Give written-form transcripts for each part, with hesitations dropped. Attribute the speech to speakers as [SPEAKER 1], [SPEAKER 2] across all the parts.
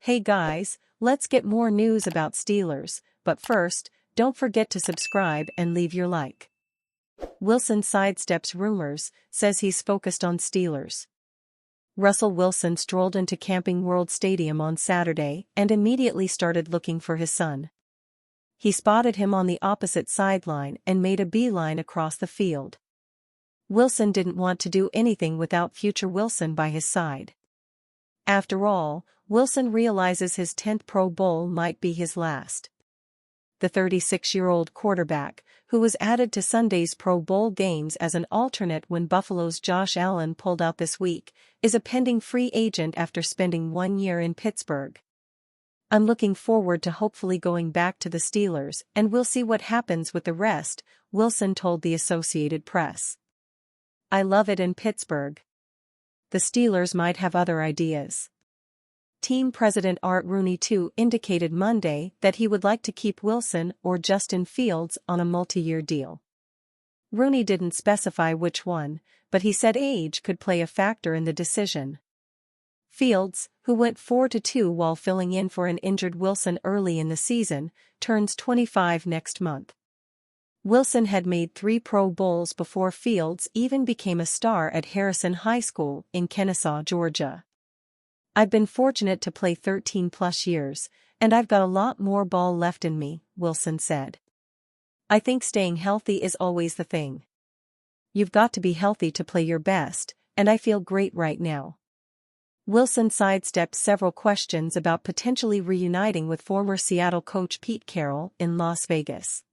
[SPEAKER 1] Hey guys, let's get more news about Steelers, but first, don't forget to subscribe and leave your like. Wilson sidesteps rumors, says he's focused on Steelers. Russell Wilson strolled into Camping World Stadium on Saturday and immediately started looking for his son. He spotted him on the opposite sideline and made a beeline across the field. Wilson didn't want to do anything without future Wilson by his side. After all, Wilson realizes his 10th Pro Bowl might be his last. The 36-year-old quarterback, who was added to Sunday's Pro Bowl games as an alternate when Buffalo's Josh Allen pulled out this week, is a pending free agent after spending 1 year in Pittsburgh. I'm looking forward to hopefully going back to the Steelers, and we'll see what happens with the rest, Wilson told the Associated Press. I love it in Pittsburgh. The Steelers might have other ideas. Team president Art Rooney too indicated Monday that he would like to keep Wilson or Justin Fields on a multi-year deal. Rooney didn't specify which one, but he said age could play a factor in the decision. Fields, who went 4-2 while filling in for an injured Wilson early in the season, turns 25 next month. Wilson had made 3 Pro Bowls before Fields even became a star at Harrison High School in Kennesaw, Georgia. I've been fortunate to play 13+ years, and I've got a lot more ball left in me, Wilson said. I think staying healthy is always the thing. You've got to be healthy to play your best, and I feel great right now. Wilson sidestepped several questions about potentially reuniting with former Seattle coach Pete Carroll in Las Vegas.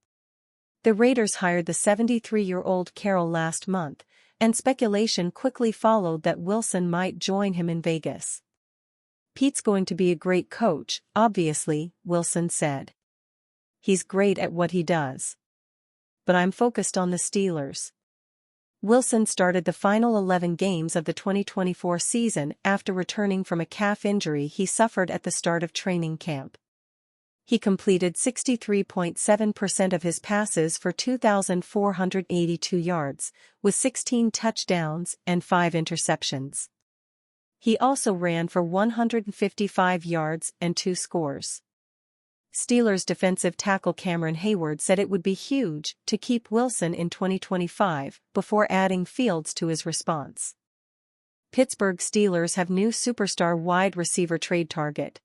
[SPEAKER 1] The Raiders hired the 73-year-old Carroll last month, and speculation quickly followed that Wilson might join him in Vegas. Pete's going to be a great coach, obviously, Wilson said. He's great at what he does. But I'm focused on the Steelers. Wilson started the final 11 games of the 2024 season after returning from a calf injury he suffered at the start of training camp. He completed 63.7% of his passes for 2,482 yards, with 16 touchdowns and 5 interceptions. He also ran for 155 yards and 2 scores. Steelers defensive tackle Cameron Hayward said it would be huge to keep Wilson in 2025 before adding Fields to his response. Pittsburgh Steelers have new superstar wide receiver trade target.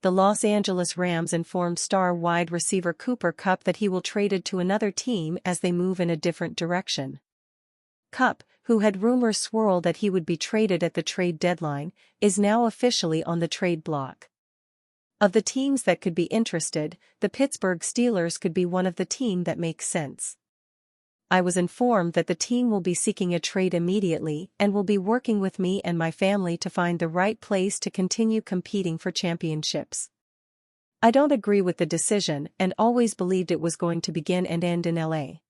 [SPEAKER 1] The Los Angeles Rams informed star wide receiver Cooper Kupp that he will trade it to another team as they move in a different direction. Kupp, who had rumors swirl that he would be traded at the trade deadline, is now officially on the trade block. Of the teams that could be interested, the Pittsburgh Steelers could be one of the team that makes sense. I was informed that the team will be seeking a trade immediately and will be working with me and my family to find the right place to continue competing for championships. I don't agree with the decision and always believed it was going to begin and end in LA.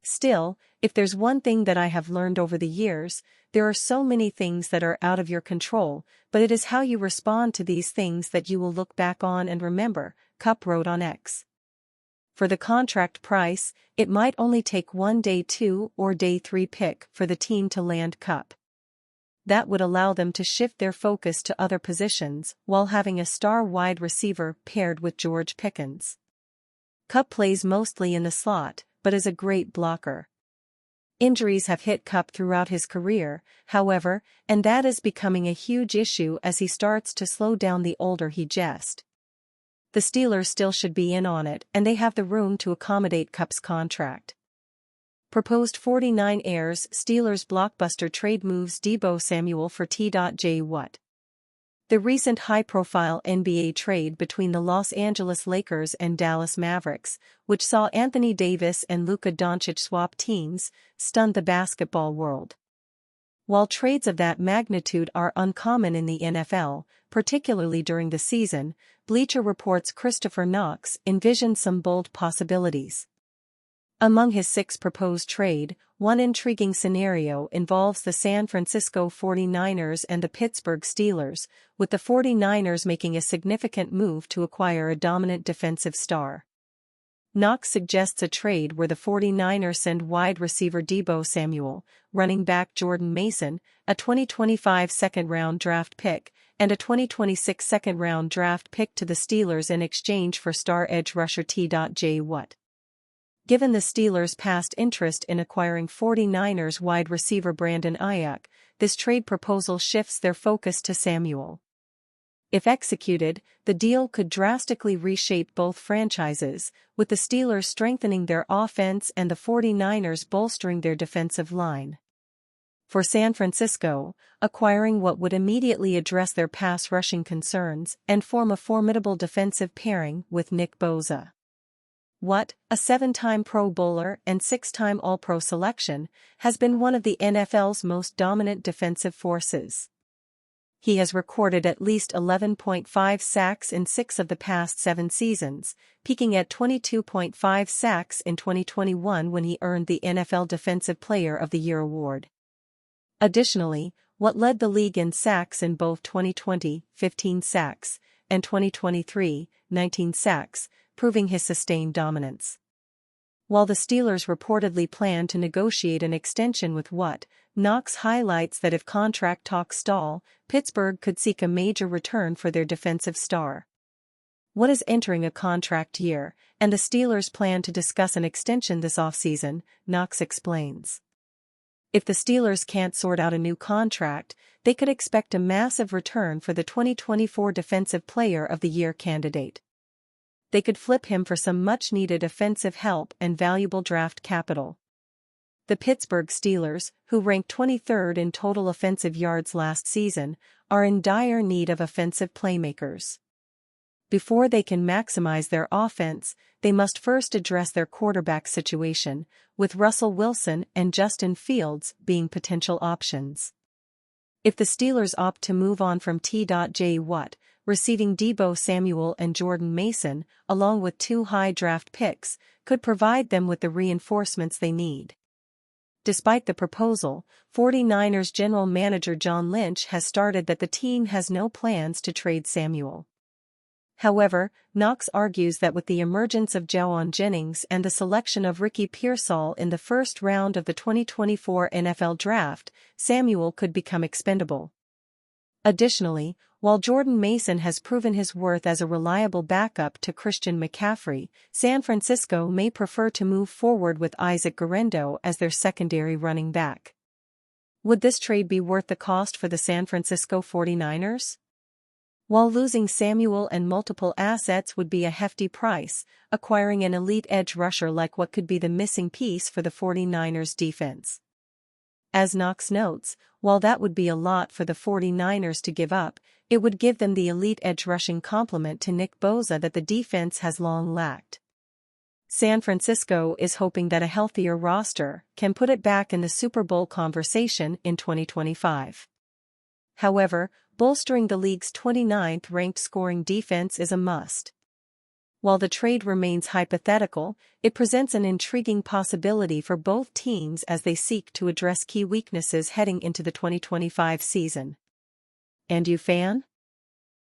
[SPEAKER 1] Still, if there's one thing that I have learned over the years, there are so many things that are out of your control, but it is how you respond to these things that you will look back on and remember, Kupp wrote on X. For the contract price, it might only take one day 2 or day 3 pick for the team to land Kupp. That would allow them to shift their focus to other positions while having a star wide receiver paired with George Pickens. Kupp plays mostly in the slot, but is a great blocker. Injuries have hit Kupp throughout his career, however, and that is becoming a huge issue as he starts to slow down the older he gets. The Steelers still should be in on it, and they have the room to accommodate Kupp's contract. Proposed 49 heirs. Steelers blockbuster trade moves Deeboo Samuel for T.J. Watt. The recent high-profile NBA trade between the Los Angeles Lakers and Dallas Mavericks, which saw Anthony Davis and Luka Doncic swap teams, stunned the basketball world. While trades of that magnitude are uncommon in the NFL, particularly during the season, Bleacher Report's Christopher Knox envisioned some bold possibilities. Among his 6 proposed trade, one intriguing scenario involves the San Francisco 49ers and the Pittsburgh Steelers, with the 49ers making a significant move to acquire a dominant defensive star. Knox suggests a trade where the 49ers send wide receiver Deeboo Samuel, running back Jordan Mason, a 2025 second-round draft pick, and a 2026 second-round draft pick to the Steelers in exchange for star edge rusher T.J. Watt. Given the Steelers' past interest in acquiring 49ers wide receiver Brandon Ayuk, this trade proposal shifts their focus to Samuel. If executed, the deal could drastically reshape both franchises, with the Steelers strengthening their offense and the 49ers bolstering their defensive line. For San Francisco, acquiring what would immediately address their pass rushing concerns and form a formidable defensive pairing with Nick Bosa. Watt, a 7-time Pro Bowler and 6-time All-Pro selection, has been one of the NFL's most dominant defensive forces. He has recorded at least 11.5 sacks in 6 of the past 7 seasons, peaking at 22.5 sacks in 2021 when he earned the NFL Defensive Player of the Year award. Additionally, Watt led the league in sacks in both 2020, 15 sacks, and 2023, 19 sacks, proving his sustained dominance. While the Steelers reportedly plan to negotiate an extension with Watt, Knox highlights that if contract talks stall, Pittsburgh could seek a major return for their defensive star. Watt is entering a contract year, and the Steelers plan to discuss an extension this offseason, Knox explains. If the Steelers can't sort out a new contract, they could expect a massive return for the 2024 Defensive Player of the Year candidate. They could flip him for some much-needed offensive help and valuable draft capital. The Pittsburgh Steelers, who ranked 23rd in total offensive yards last season, are in dire need of offensive playmakers. Before they can maximize their offense, they must first address their quarterback situation, with Russell Wilson and Justin Fields being potential options. If the Steelers opt to move on from T.J. Watt, receiving Deeboo Samuel and Jordan Mason, along with 2 high draft picks, could provide them with the reinforcements they need. Despite the proposal, 49ers general manager John Lynch has stated that the team has no plans to trade Samuel. However, Knox argues that with the emergence of Jawan Jennings and the selection of Ricky Pearsall in the first round of the 2024 NFL Draft, Samuel could become expendable. Additionally, while Jordan Mason has proven his worth as a reliable backup to Christian McCaffrey, San Francisco may prefer to move forward with Isaac Guerendo as their secondary running back. Would this trade be worth the cost for the San Francisco 49ers? While losing Samuel and multiple assets would be a hefty price, acquiring an elite edge rusher like what could be the missing piece for the 49ers defense. As Knox notes, while that would be a lot for the 49ers to give up, it would give them the elite edge rushing complement to Nick Bosa that the defense has long lacked. San Francisco is hoping that a healthier roster can put it back in the Super Bowl conversation in 2025. However, bolstering the league's 29th ranked scoring defense is a must. While the trade remains hypothetical, it presents an intriguing possibility for both teams as they seek to address key weaknesses heading into the 2025 season. And you, fan?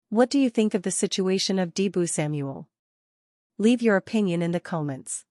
[SPEAKER 1] What do you think of the situation of Deeboo Samuel? Leave your opinion in the comments.